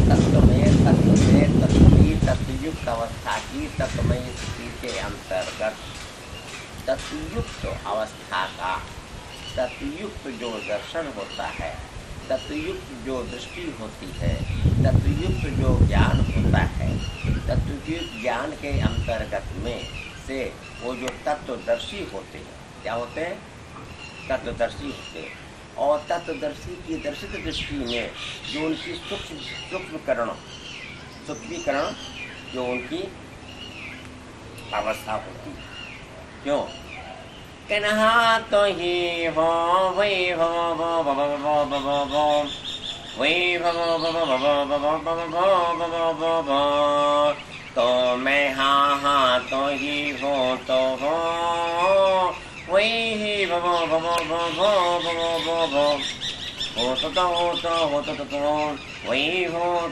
तत्व में तत्व से तत्व की तत्वयुक्त अवस्था की तत्वमय स्थिति के अंतर्गत तत्वयुक्त अवस्था का तत्वयुक्त जो दर्शन होता है, तत्वयुक्त जो दृष्टि होती है, तत्वयुक्त जो ज्ञान होता है, तत्वयुक्त ज्ञान के अंतर्गत में से वो जो तत्वदर्शी होते हैं, क्या होते हैं? तत्वदर्शी होते हैं। और तत्वदर्शी की दर्शित दृष्टि में जो उनकी सूक्ष्मीकरण जो उनकी अवस्था होती है, क्यों? कन्हा तो ही हो वही हो वही तो मैं हाँ हाँ तो ही हो तो हो वही हो तो वही हो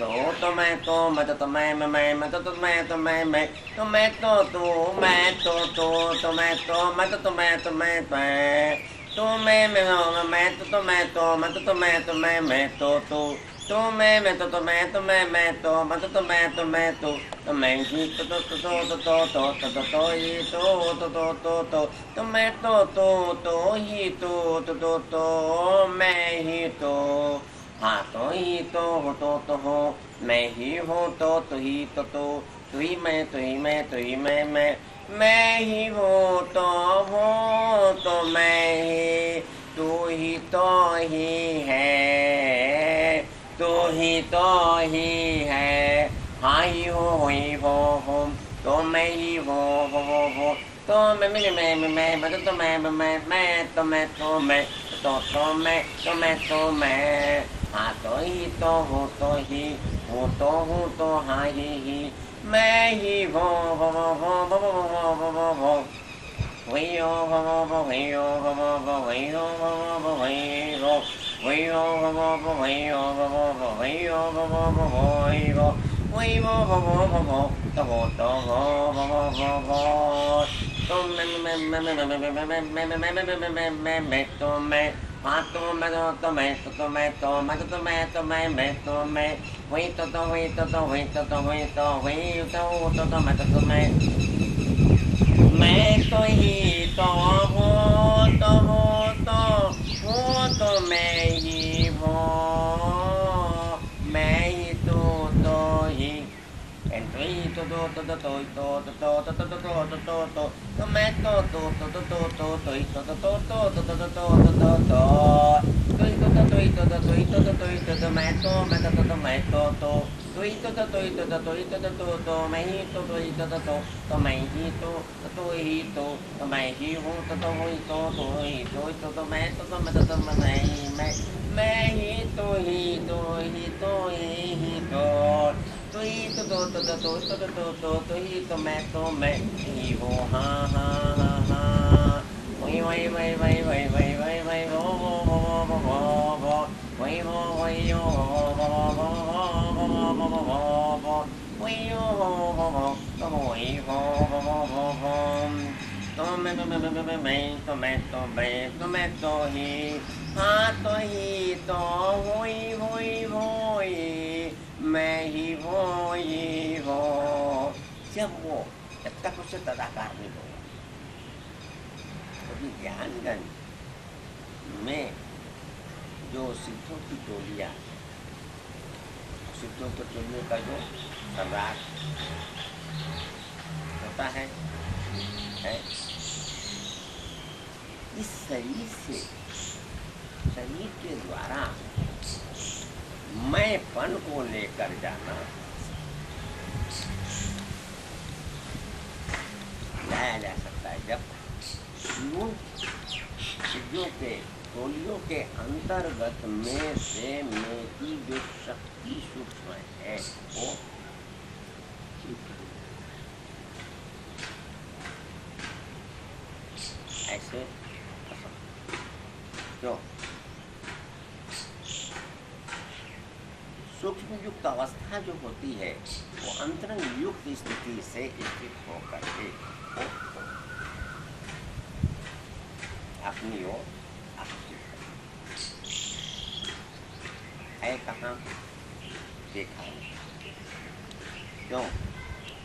तो मैं तो मैं तो मैं तो मैं तो मैं तो तू मैं तो मैं तो मैं तो मैं तो मैं तो मैं तो तो मैं तो मैं ही तो मैं मैं ही तो हाँ तो ही तो हो मैं ही हूँ तो ही तू ही मैं ही हूँ तो मैं ही तू ही तो ही है हाँ ही हो तो मैं ही हो तो मैं हाँ तो ही तो हूँ तो हाँ ही मैं ही हो हाँ तो मैं तो ही तो हूँ तो मैं ही हूँ मैं ही तो ही मैं ही हूँ हाँ हाँ हाँ हाँ तो मैं तो ही हाँ तो ही तो मैं ही हो जब तक उसे तदाकार नहीं होगा तो ज्ञानगंज में जो सिद्धों की टोलियां का जो सम्राट होता है इस शरीर के द्वारा मैंपन को लेकर जाना लाया जा सकता है जब सिद्धियों के टोलियों के अंतर्गत में से मेरी जो शक्ति सूक्ष्म है वो ऐसे क्यों सूक्ष्म युक्त अवस्था जो होती है वो अंतरंग युक्त स्थिति से स्थित होकर के अपनी ओर है कहाँ, देखा नहीं। क्यों?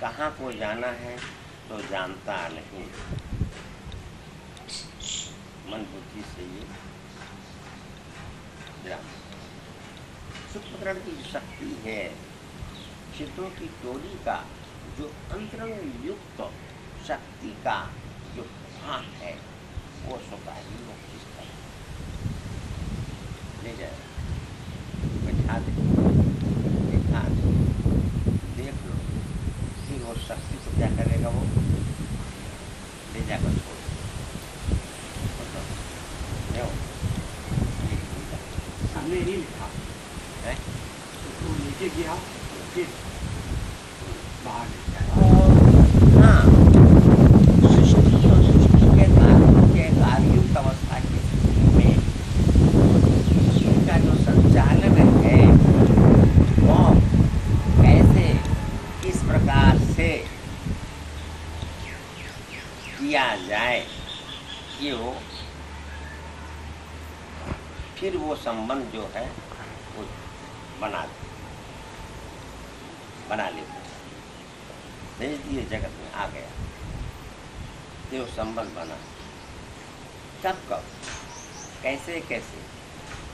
कहाँ को जाना है तो जानता नहीं, मन बुद्धि से ये सूक्ष्मकरण की शक्ति है। चित्रों की टोली का जो अंतरंग युक्त शक्ति का जो भाग है वो स्वकाही वो किस तरह ले जाए, बैठा दे, दिखा दे, देख लो, फिर वो शक्ति को क्या करेगा, वो ले जाकर छोड़ सामने नहीं लिखा है, तो नीचे गया फिर बाहर हाँ, सृष्टि और सृष्टि के कार्ययुक्त अवस्था की स्थिति में इसका जो संचालन है वो कैसे किस प्रकार से किया जाए, ये वो फिर वो संबंध जो है वो बना लेते, भेज दिए जगत में आ गया, ये वो संबंध बना। कब कैसे कैसे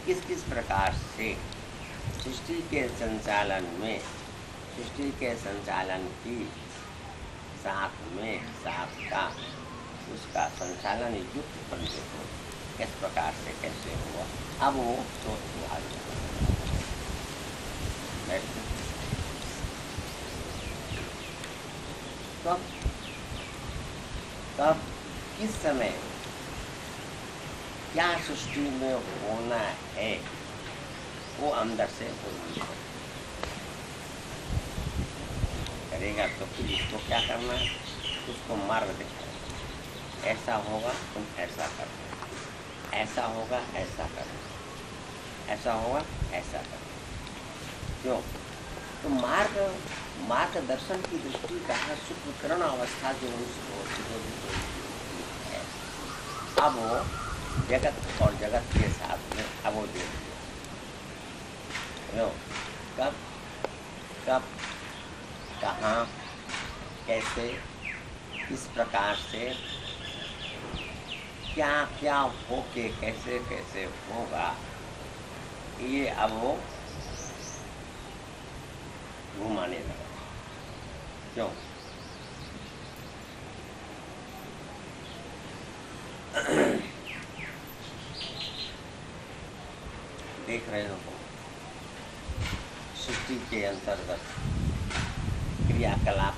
किस किस प्रकार से सृष्टि के संचालन में, सृष्टि के संचालन की साथ में साथ का उसका संचालन युक्त बंदे को किस प्रकार से कैसे हुआ, अब वो सोच आ गया। तब किस समय क्या सृष्टि में होना है वो अंदर से करेगा, तो फिर इसको क्या करना है, उसको मार्ग दिखाना। ऐसा होगा तुम ऐसा करना, ऐसा होगा ऐसा करना, ऐसा होगा ऐसा करना। क्यों? तो मार्गदर्शन की दृष्टि का सूक्ष्मकरण अवस्था जो है, अब वो जगत और जगत के साथ में अब वो देख लो कब कब कहाँ कैसे किस प्रकार से क्या क्या होके कैसे कैसे होगा, ये अब वो घुमाने लगा। क्यों? देख रहे हो सृष्टि के अंतर्गत क्रियाकलाप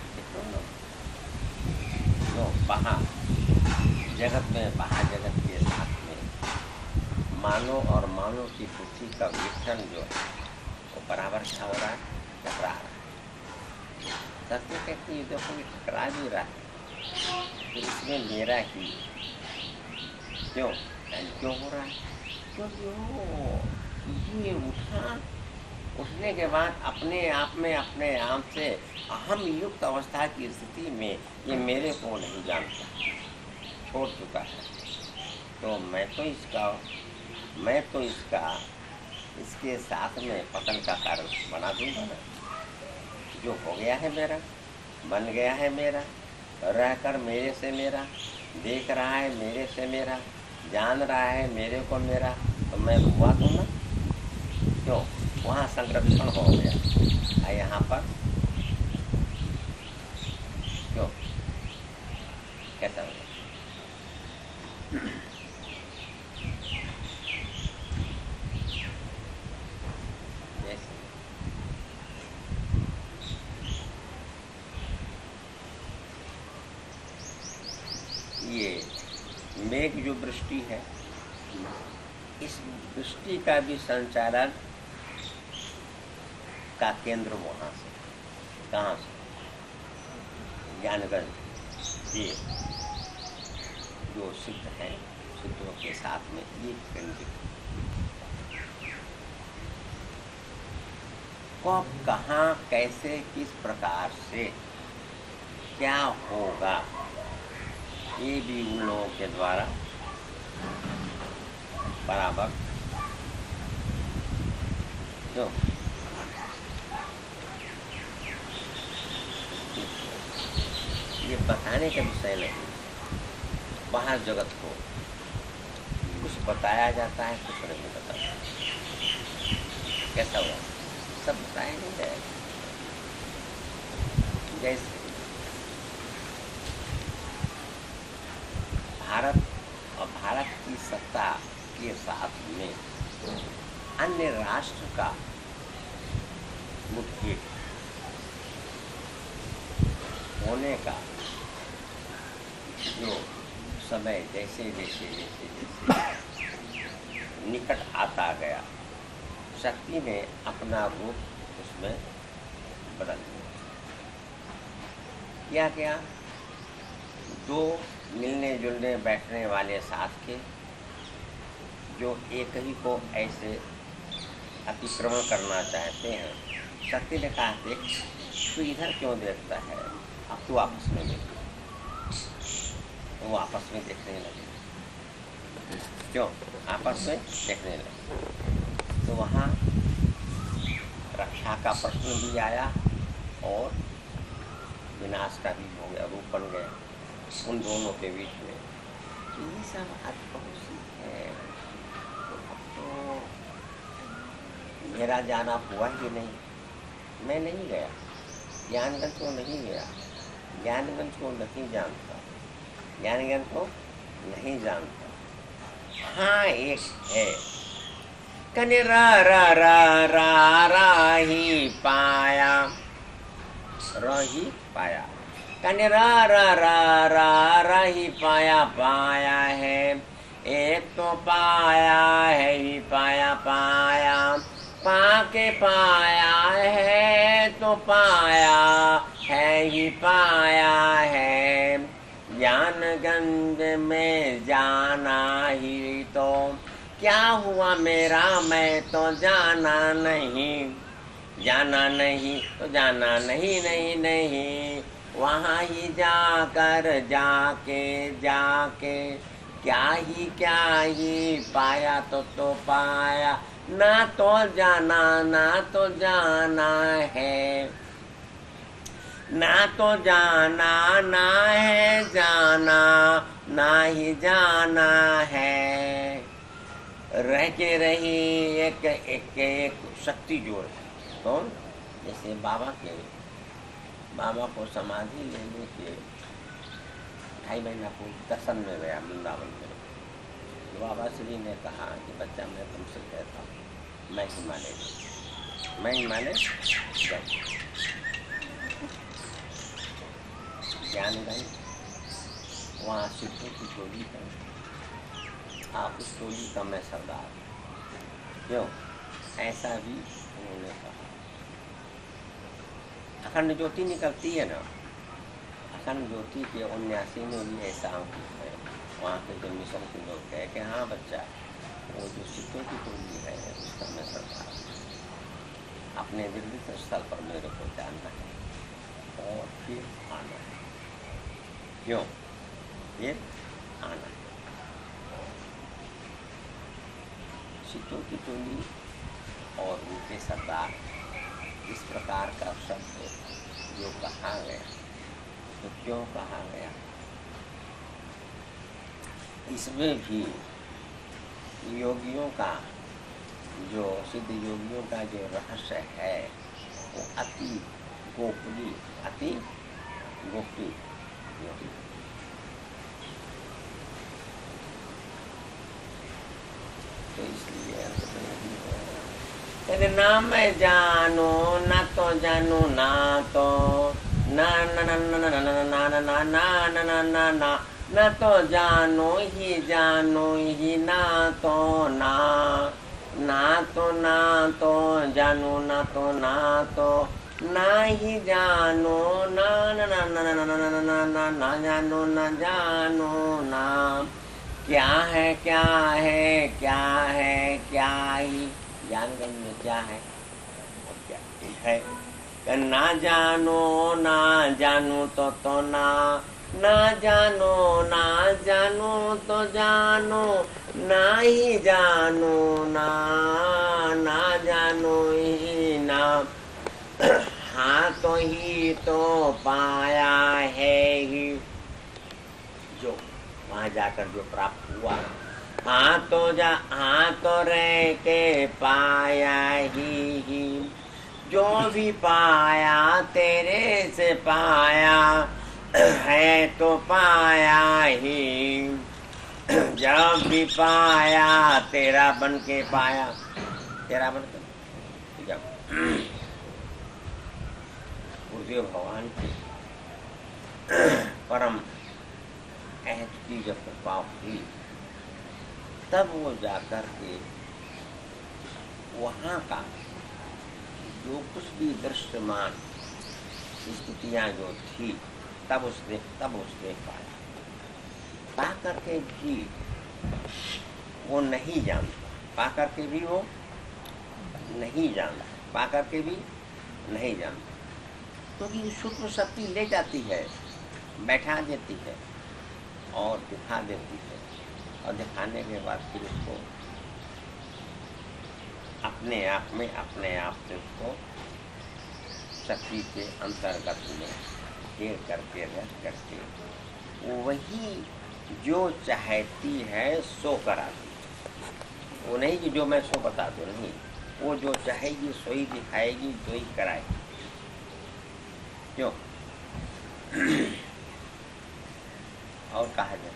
जो बाहर जगत में, बाहर जगत के साथ में मानव और मानव की बुद्धि का विघटन जो है वो बराबर क्या हो रहा है, टकरा रहा है। सत्य कहती है देखो ये टकरा भी रहा है तो इसमें मेरा ही क्यों क्यों हो रहा है, क्योंकि वो ये उठने के बाद अपने आप से अहम युक्त अवस्था की स्थिति में ये मेरे को नहीं जानता, छोड़ चुका है। तो मैं तो इसके साथ में पतन का कारण बना दूंगा ना। जो हो गया है मेरा, बन गया है मेरा, रहकर मेरे से मेरा, देख रहा है मेरे से मेरा, जान रहा है मेरे को मेरा, तो मैं हुआ दूँ ना। क्यों? वहाँ संरक्षण हो गया, यहाँ पर क्यों कैसा हो गया? ये मेघ जो वृष्टि है, इस वृष्टि का भी संचालन का केंद्र वहाँ से, कहाँ से? ज्ञानगंज। ये जो सिद्ध है, सिद्धों के साथ में ये केंद्र कब कहाँ कैसे किस प्रकार से क्या होगा, ये भी उन लोगों के द्वारा बराबर क्यों? ये बताने का विषय नहीं, बाहर जगत को कुछ बताया जाता है, कुछ नहीं बताया। कैसा हुआ? सब बताया नहीं जाएगा। जैसे भारत और भारत की सत्ता के साथ में अन्य राष्ट्र का मुठभेड़ होने का जो समय जैसे जैसे जैसे जैसे निकट आता गया, शक्ति ने अपना रूप उसमें बदल दिया। क्या? दो मिलने जुलने बैठने वाले साथ के जो एक ही को ऐसे अतिक्रमण करना चाहते हैं, शक्ति ने कहा देख तू इधर क्यों देखता है, अब तू आपस में देख। वो आपस में देखने लगे। क्यों? आपस में देखने लगे तो वहाँ रक्षा का प्रश्न भी आया और विनाश का भी हो गया, रूप बन गया उन दोनों के बीच में। ये सब अद्भुत है। तो मेरा जाना हुआ ही नहीं, मैं नहीं गया ज्ञानगंज को, नहीं गया ज्ञानगंज को, नहीं जानता ज्ञानगंज को, नहीं जानता। हाँ एक है कने रा रा रा रा रा ही पाया, रही पाया, कने रा रा रा रा रा ही पाया, पाया है एक तो पाया है ही पाया, पाया पाके पाया है तो पाया है ही पाया है। ज्ञानगंज में जाना ही तो क्या हुआ मेरा, मैं तो जाना नहीं, जाना नहीं तो जाना नहीं नहीं नहीं। वहाँ ही जाकर जाके जाके क्या ही पाया तो पाया, ना तो जाना है, ना तो जाना ना है जाना, ना ही जाना है। रह के रही एक एक एक शक्ति जोड़ है। कौन? जैसे बाबा को समाधि लेने के 2.5 महीना पूर्व दर्शन में गया वृंदावन में। बाबा श्री ने कहा कि बच्चा मैं तुमसे कहता हूँ, मैं हिमालय जाऊँ। ज्ञानगंज वहाँ सिद्धों की टोली है, आप उस टोली का मैं सरदार। क्यों? ऐसा भी उन्होंने कहा। अखंड ज्योति निकलती है ना, अखंड ज्योति के 79 में भी ऐसा अंकित है। वहाँ के जो मिशन के लोग कहे कि हाँ बच्चा, वो जो सिद्धों की टोली है उसका मैं सरदार, अपने निर्दिष्ट स्थल पर मेरे को जानना है और फिर आना है। क्यों? फिर आना है। सिद्धों की टोली और उनके सरदार, इस प्रकार का शब्द जो कहा गया, तो क्यों कहा गया? इसमें भी योगियों का, जो सिद्ध योगियों का जो रहस्य है वो अति गोपनीय, अति गोपनीय। तो इसलिए ना मैं जानू ना तो जानू ना तो ना ना ना ना ना ना ना ना ना ना ना ना ना ना तो जानो ही ना तो ना तो जानू ना तो ना ही जानो ना ना ना ना ना ना ना ना ना ना जानो ना जानो ना। क्या है क्या है क्या है क्या ही, ज्ञानगंज में क्या है और क्या है। ना जानू तो ना ना जानो तो जानो, ना ही जानो ना, ना जानो ही ना। हाँ तो ही तो पाया है ही, जो वहां जाकर जो प्राप्त हुआ। हाँ तो रह के पाया ही, जो भी पाया तेरे से पाया है तो पाया ही। जब भी पाया तेरा बन के पाया, तेरा बन के जब गुरुदेव भगवान की परम अहद की जब कृपा हुई, तब वो जाकर के वहाँ का जो कुछ भी दृश्यमान स्थितियाँ जो थी, तब उसने पाया। पा करके भी वो नहीं जानता, पा करके भी वो नहीं जानता, पा करके भी नहीं जानता, क्योंकि तो सूक्ष्म शक्ति ले जाती है, बैठा देती है और दिखा देती है, और दिखाने के बाद फिर उसको अपने आप से उसको शक्ति के अंतर्गत में घेर करके रह करके वही जो चाहती है सो कराती है। वो नहीं कि जो मैं सो बता दूँ, नहीं, वो जो चाहेगी सो ही दिखाएगी, जो ही कराएगी। क्यों? और कहा जाए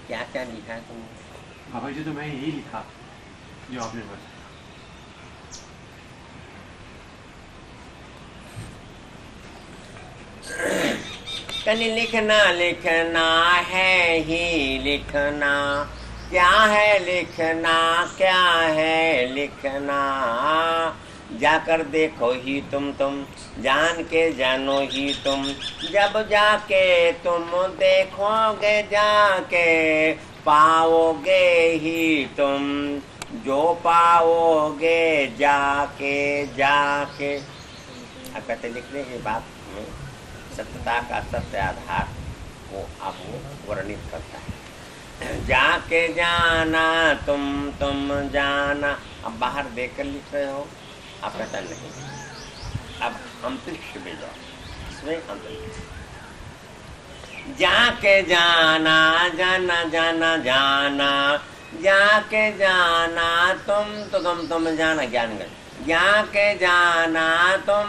क्या क्या लिखा है तुमने? बाबा जी तो मैं यही लिखा जो आपने बताया। कहीं लिखना है ही लिखना, क्या है लिखना, क्या है लिखना। जाकर देखो ही तुम जान के जानो ही तुम, जब जाके तुम देखोगे जाके पाओगे ही तुम, जो पाओगे जाके। अब कहते लिखने के बाद में सत्यता का सत्य आधार को अब वो वर्णित करता है। जाके जाना तुम जाना। अब बाहर देखकर लिख रहे हो, आप कहता नहीं, अब अंतरिक्ष में जाओ, इसमें अंतरिक्ष। जाके जाना जाके जाना तुम जाना, ज्ञान गण। जाके जाना तुम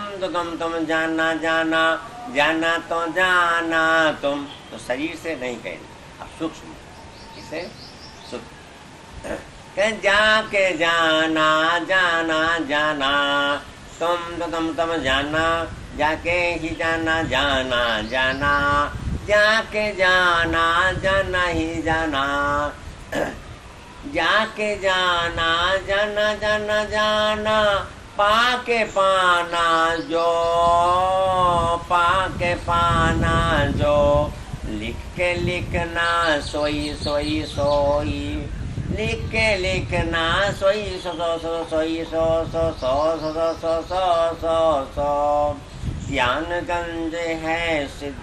जाना तो जाना तुम, तो शरीर से नहीं कहेंगे, अब सूक्ष्म, इसे सूक्ष्म। जाके जाना तुम जाना, जाके ही जाना जाके जाना ही जाना। जाके जाना पाके पाना जो, लिख के लिखना सोई लिख के लिखना सोई सो। ज्ञानगंज है सिद्ध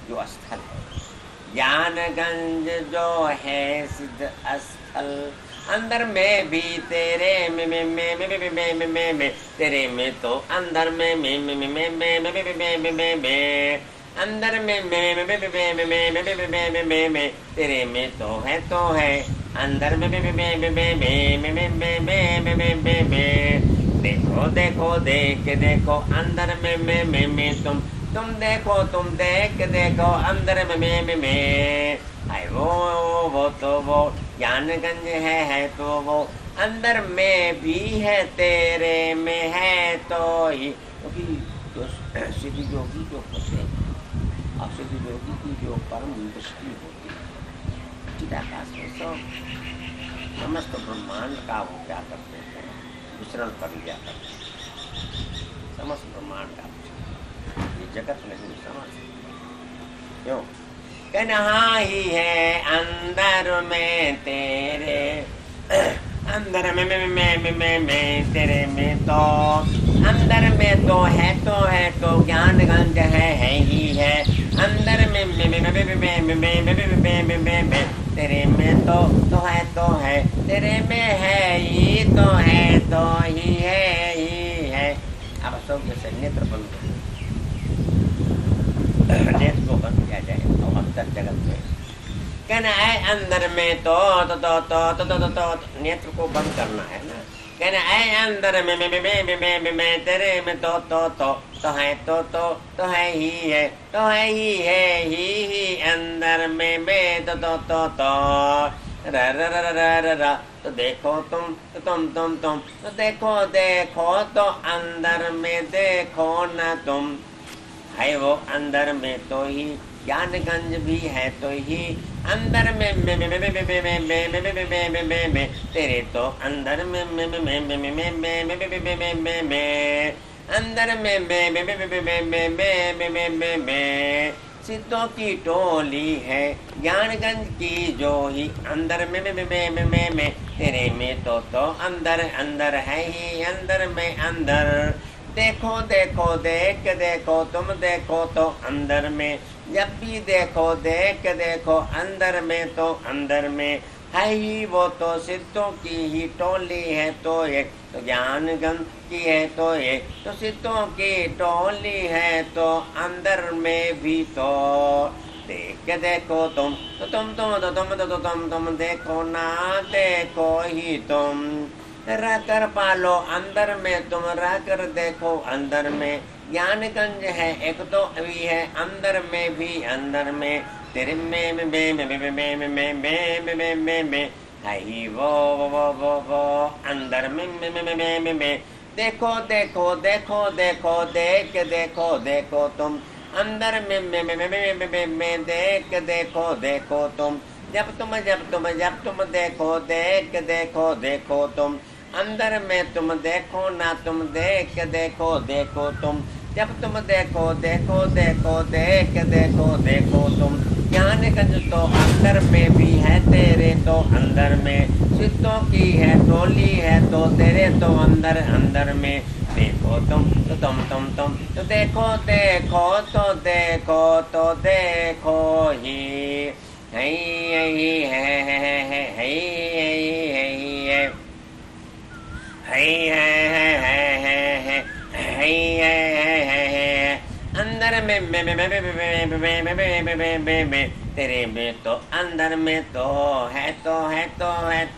जो स्थल है, ज्ञानगंज जो है सिद्ध स्थल। अंदर में भी तेरे में तेरे में तो अंदर में अंदर में तेरे में तो है अंदर में देखो देखो अंदर में तुम देखो अंदर में है वो तो वो ज्ञानगंज है तो वो अंदर में भी है तेरे में है तो ही। क्योंकि जो सिद्ध योगी जो होते हैं और सिद्ध योगी की जो परम दृष्टि होती है, चिदाकाश में समस्त ब्रह्मांड का वो क्या करते हैं, विचरण कर लिया करते हैं। समस्त ब्रह्मांड का ये जगत नहीं समझ, क्यों? कहना ही है अंदर में तेरे, अंदर में तेरे में तो अंदर में तो है ज्ञान गंज है ही है अंदर में तेरे में तो है तेरे में है ही है। अब सब जैसे नेत्र बंद नेत्र को बंद किया जाए और अंतर जगत में कहना है अंदर में तो नेत्र को बंद करना है ना। कहना है अंदर में तेरे में तो है तो है ही ही अंदर में तो तो देखो तुम तो देखो तो अंदर में देखो न तुम है वो अंदर में तो ही ज्ञानगंज भी है तो ही अंदर में तेरे तो अंदर में अंदर में सिद्धों की टोली है ज्ञानगंज की जो ही अंदर में तेरे में तो अंदर है ही अंदर में अंदर देखो देखो तुम देखो तो अंदर में जब भी देखो अंदर में तो अंदर में है ही वो तो सिद्धों की ही टोली है तो ये तो ज्ञान गंध की है तो ये तो सिद्धों की टोली है तो अंदर में भी तो देखो तुम तुम देखो ना देखो ही तुम रह कर पालो अंदर में तुम रह कर देखो अंदर में ज्ञानगंज है एक तो भी है अंदर में भी अंदर में तेरे में है ही वो अंदर में देखो देखो तुम अंदर में देखो तुम जब तुम देखो तुम अंदर में तुम देखो ना तुम देखो तुम जब तुम देखो तुम ज्ञानगंज तो अंदर में भी है तेरे तो अंदर में सिद्धों की है टोली है तो तेरे तो अंदर में देखो तुम तो देखो ही अंदर में तेरे में तो अंदर में तो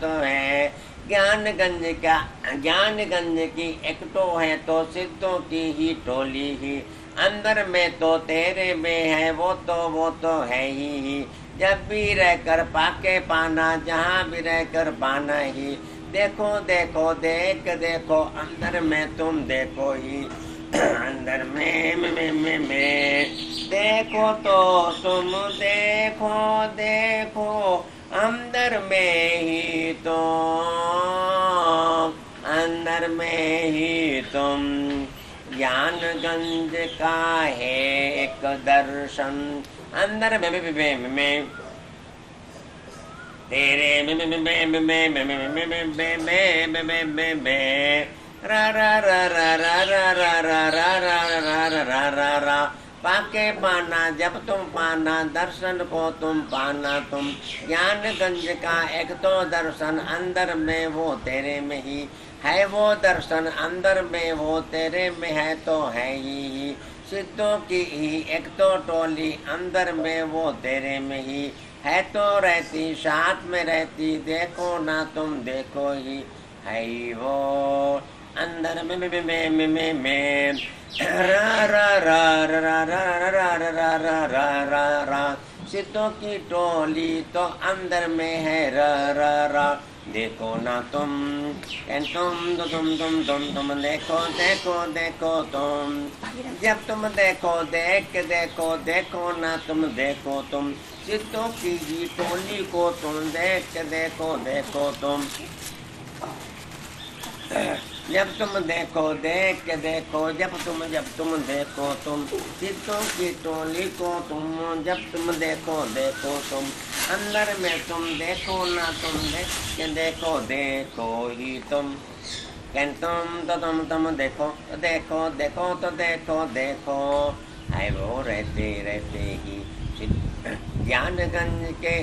है ज्ञानगंज की एक तो है तो सिद्धों की ही टोली ही अंदर में तो तेरे में है वो तो है ही जब भी रहकर पाके पाना जहाँ भी रहकर पाना ही देखो देखो अंदर में तुम देखो ही अंदर में देखो तो तुम देखो अंदर में ही तो अंदर में ही तुम ज्ञानगंज का है एक दर्शन अंदर में तेरे रा पाके पाना जब तुम पाना दर्शन को तुम पाना तुम ज्ञानगंज का एक तो दर्शन अंदर में वो तेरे में ही है वो दर्शन अंदर में वो तेरे में है तो है ही सिद्धों की ही एक तो टोली अंदर में वो तेरे में ही है तो रहती साथ में रहती देखो ना तुम देखो ही है वो अंदर में रा सिद्धों की टोली तो अंदर में है रा देखो ना तुम तुम देखो तुम जब तुम देखो ना तुम देखो तुम सिद्धों की ही टोली को तुम देखो तुम जब तुम देखो जब तुम देखो तुम सिद्धों की टोली को तुम जब तुम देखो तुम अंदर में तुम देखो ना तुम देखो देखो ही तुम तुम देखो तो देखो देखो तो देखो देखो है वो रहते रहते ही ज्ञानगंज के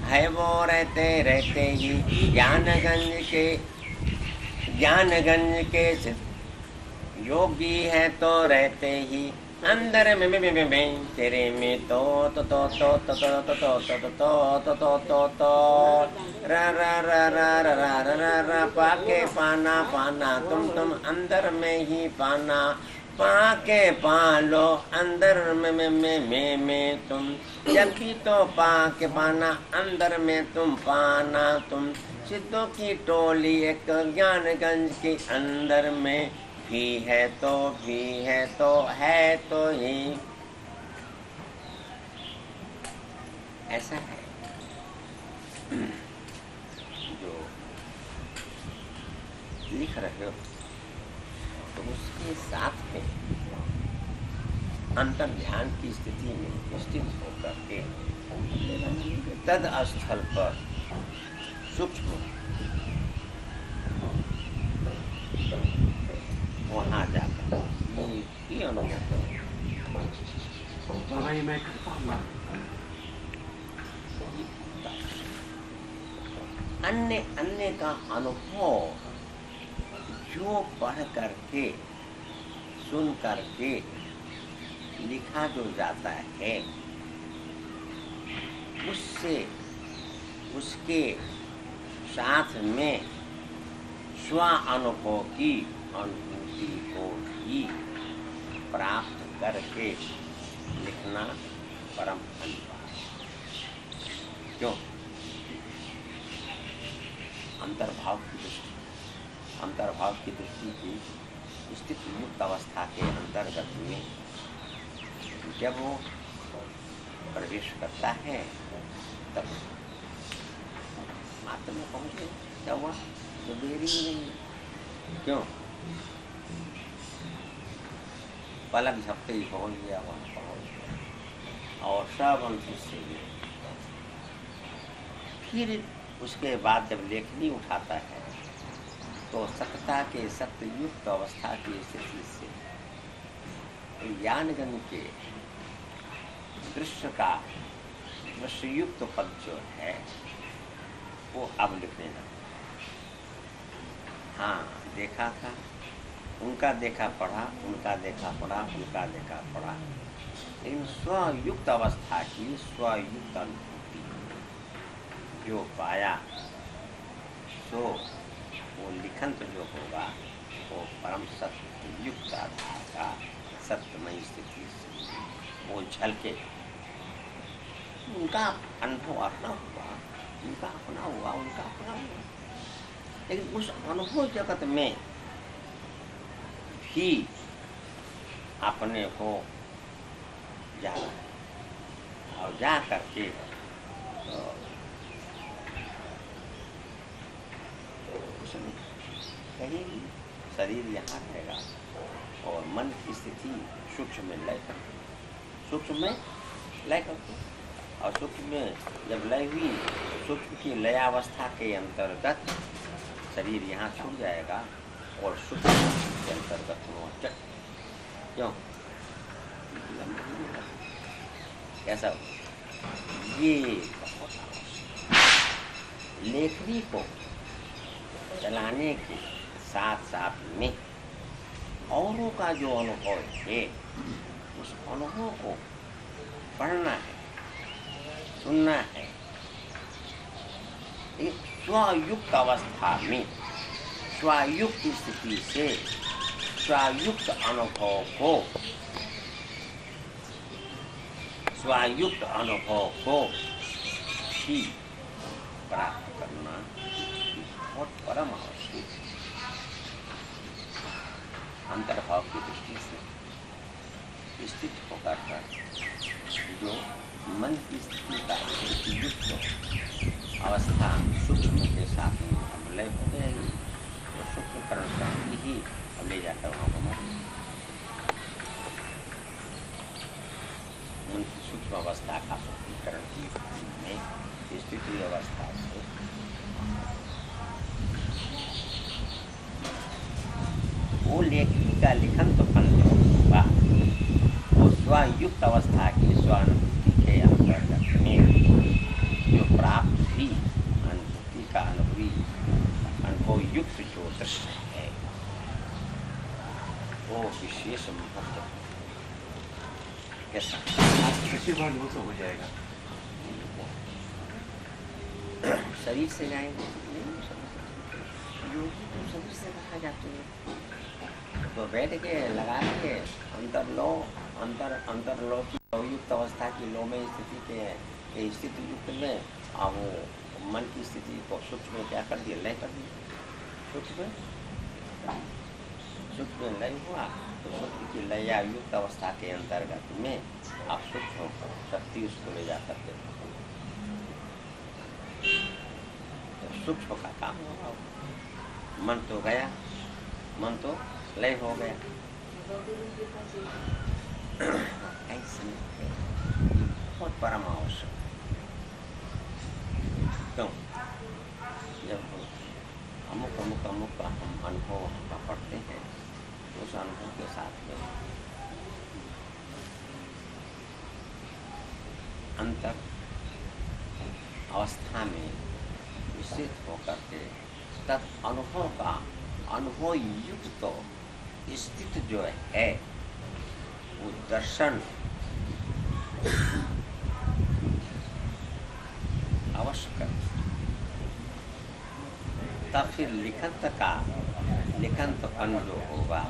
है वो रहते रहते ही ज्ञानगंज के योगी है तो रहते ही अंदर में तेरे में तो पाके पाना पाना तुम अंदर में ही पाना पाके पालो अंदर में तुम जब भी तो पाके पाना अंदर में तुम पाना तुम सिद्धों की टोली एक ज्ञानगंज के अंदर में भी है तो है तो ही ऐसा है जो लिख रहे हो तो उसके साथ में अंतर ध्यान की स्थिति में स्थित होकर के तद स्थल पर सूक्ष्म वहाँ जाकर ये अनुभव बाबा ये मैं करता हूँ। अन्य का अनुभव जो पढ़ करके सुन करके लिखा जो जाता है उससे उसके साथ में स्व अनुभव की अनुभूति को ही प्राप्त करके लिखना परम अनिवार्य। क्यों? अंतर्भाव की दृष्टि की स्थिति मुक्त अवस्था के अंतर्गत में जब वो प्रवेश करता है तब मात्र में पहुंचे क्या हुआ तो देरी ही नहीं। क्यों? पलक झपटे ही पहुंच गया वहां पहुंच गया और सब अंश से फिर उसके बाद जब लेखनी उठाता है तो सत्ता के सत्ययुक्त अवस्था की स्थिति से ज्ञानगंज के दृश्ययुक्त पद जो है वो अब लिखने लगा। हाँ, देखा था, उनका देखा पढ़ा, उनका देखा पढ़ा, उनका देखा पढ़ा, लेकिन स्वयुक्त अवस्था की स्वयुक्त अनुभूति जो पाया सो वो लिखन तो जो होगा वो परम सत्य युक्त आधार का सत्यमय स्थिति से वो झलके उनका अनुभव अपना हुआ, उनका अपना हुआ, उनका अपना हुआ, लेकिन उस अनुभव जगत में भी अपने को जाना है और जा करके कहीं शरीर यहाँ रहेगा और मन की स्थिति सूक्ष्म में लय करके और सूक्ष्म में जब लय हुई सूक्ष्म की लयावस्था के अंतर्गत शरीर यहाँ छूट जाएगा और सूक्ष्म के अंतर्गत चट क्यों कैसा ये बहुत आवश्यक लेखनी को चलाने के साथ साथ में औरों का जो अनुभव है उस अनुभव को पढ़ना है, सुनना है। एक स्वयुक्त अवस्था में स्वयुक्त स्थिति से स्वयुक्त अनुभव को ही प्राप्त करना बहुत परम आवश्यक है। अंतर्भाव की दृष्टि से स्थित होकर जो मन की स्थिति का युक्त अवस्था सूक्ष्म के साथ में हम लय हो जाएगी तो सूक्ष्म करण शांति ही ले जाकर वहाँ पर मन की सूक्ष्म अवस्था का सूक्ष्मीकरण की में लेखी का लिखन तो फल जो होगा वो स्वयुक्त अवस्था की स्वानुभूति के अंतर्गत में जो प्राप्त हुई अनुभूति का अनुभव युक्त जो दृश्य है वो विशेष महत्व कैसा कृषि बात वो तो हो जाएगा। शरीर से जाएंगे योगी तो शरीर से कहा जाते हैं तो बैठ के लगा के अंतर लो की युक्त अवस्था की लो में स्थिति के स्थिति युक्त में अब वो मन की स्थिति को सूक्ष्म में क्या कर दिया, लय कर दिया। सूक्ष्म लय हुआ तो सूक्ष्म की लय युक्त अवस्था के अंतर्गत में आप सूक्ष्म शक्ति उसको ले जा करके तो सूक्ष्म का काम होगा। मन तो गया, मन तो लय हो गया। ऐसे बहुत परम आवश्यक। क्यों? जब अमुक का हम अनुभव का पढ़ते हैं उस अनुभव के साथ में अंतर अवस्था में विस्तृत होकर के तत् अनुभव का अनुभव युक्त तो स्थित जो है वो दर्शन आवश्यक है। तब फिर लिखन तो फल जो होगा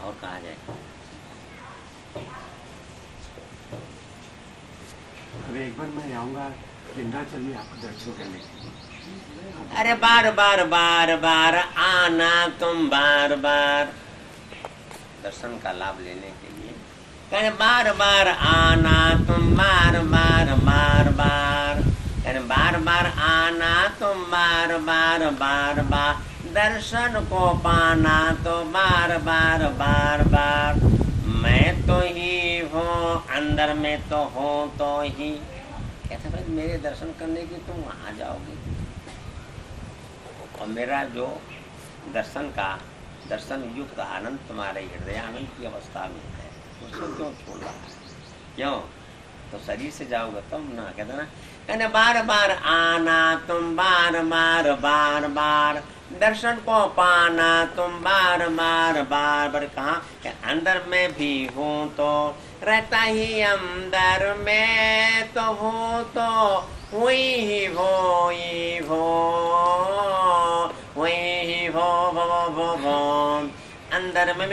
और कहा जाए। अभी एक बार मैं आऊँगा विंध्याचल में आपको दर्शन करने के लिए। अरे बार बार आना तुम बार दर्शन का लाभ लेने के लिए कहे बार आना तुम बार कहे बार आना तुम बार दर्शन को पाना तो बार मैं तो ही हूँ अंदर में तो हूँ तो ही कहते भाई मेरे दर्शन करने की तुम वहाँ जाओगे और मेरा जो दर्शन युक्त आनंद तुम्हारे हृदय आनंद की अवस्था में है उसको क्यों छोड़ रहा है? क्यों? तो शरीर से जाओगे तब ना कहते ना कहने बार आना तुम बार दर्शन को पाना तुम बार कहाँ अंदर में भी हूँ तो रहता ही अंदर में तो हूँ तो वही ही हो अंदर में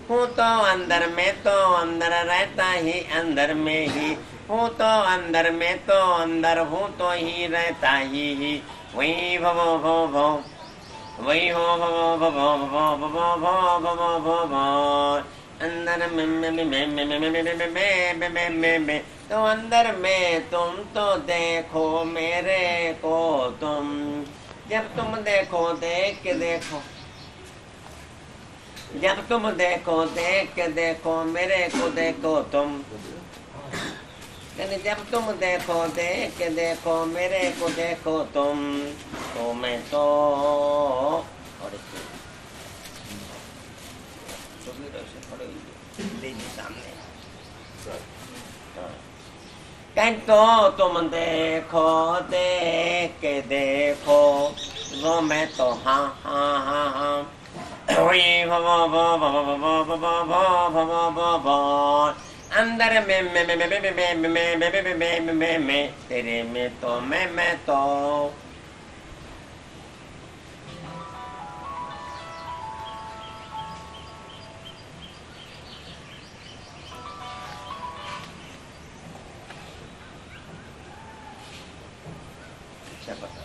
हूँ तो अंदर में तो अंदर रहता ही अंदर में ही हूँ तो अंदर में तो अंदर हूँ तो ही रहता ही वही भो वही हो अंदर में तो अंदर में तुम तो देखो मेरे को तुम जब तुम देखो देख के देखो जब तुम देखो देख के देखो मेरे को देखो तुम जब तुम देखो देख के देखो मेरे को देखो तुम तो मैं तो और सामने तो तुम देखो देख के देखो वो मैं तो हाँ अंदर में तेरे में तो मैं तो अच्छा बता